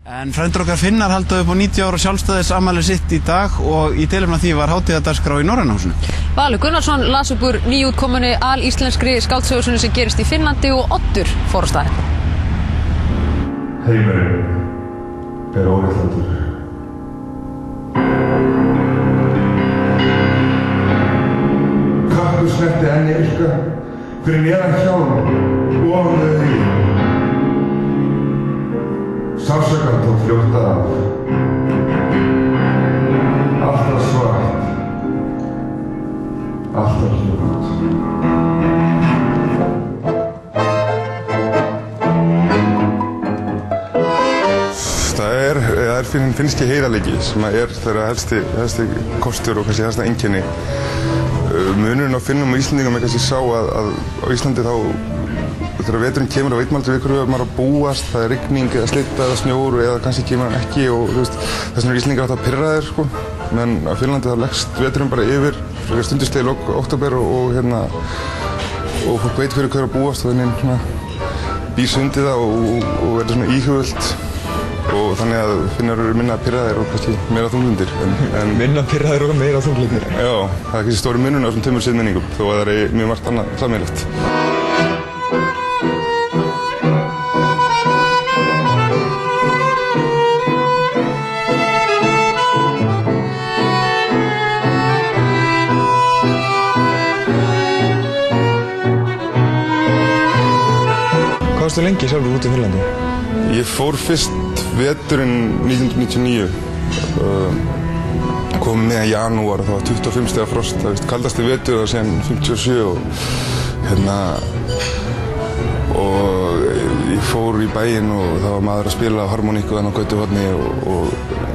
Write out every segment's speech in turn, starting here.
En frændur okkar Finnar halda upp á 90 ára sjálfstæðisafmæli sitt í dag og í tilefni af því var hátíðardagskrá í Norræna húsinu. Valur Gunnarsson las upp úr nýútkominni alíslenskri skáldsögusögu sem gerist í Finnlandi og Oddur fór á staðinn. Heimurinn er óréttlátur. Kappur snerti enn yrka fyrir neðan hjálm ofan við huginn. Sársaukan tók fljótt af. Alltaf svart. Alltaf hljótt. Það er finnski heiðarleiki sem er þeirra helsti kostur og kannski helsta einkenni. Munurinn á Finnum og Íslendingum er kannski sá að á Íslandi þá þegar veturinn kemur þá veit maður aldrei við hverju maður að búast, það er rigning eða slydda eða snjór eða kannski kemur hann ekki og þess vegna er Íslendingar alltaf pirraðir sko. Men á Finnlandi þá leggst veturinn bara yfir stundislega í lok október og fólk veit hverju að búast og þannig býr sundið það og verður svona íhugvöld og þannig að Finnar eru minna pirraðir og kannski meira þunglyndir. Minna pirraðir og meira þunglyndir? Já, það er kannski stóri munurinn á þessum tveimur siðmenningum þó að það er mjög margt annað sameiginlegt. Hvað varstu lengi sjálfur út í Finnlandi? Ég fór fyrst veturinn 1999. Kom meðan janúar og það var 25 stiga frost. Það var kaldasti vetur og síðan 57 og ég fór í bæinn og það var maður að spila harmoníku þannig á Götuhorni og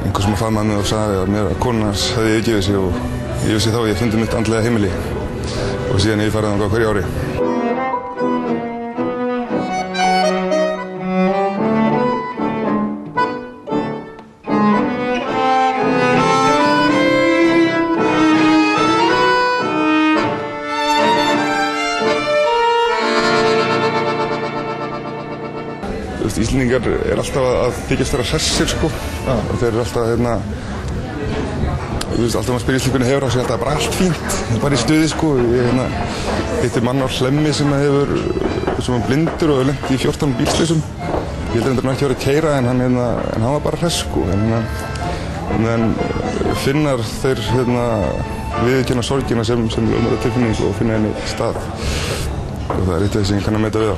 einhver sem faðmaði mig og sagði að mér að konan hans hefði yfirgefið sig og ég vissi þá að ég fundi mitt andlega heimili og síðan hef ég farið þangað hverju ári. Íslendingar er alltaf að þykjast vera hressir sko og þeir eru alltaf alltaf maður spyrir Íslendingunni hefur á sig alltaf bara allt fínt, bara í stuði sko. Ég hitti mann á Hlemmi sem er blindur og hefur lent í 14 bílslysum. Ég heldur hann ekki verið að keyra en hann var bara hress sko. En Finnar þeir viðurkenna sorgina sem tilfinningu og finna henni stað og það er eitt af því sem ég kann að meta við á.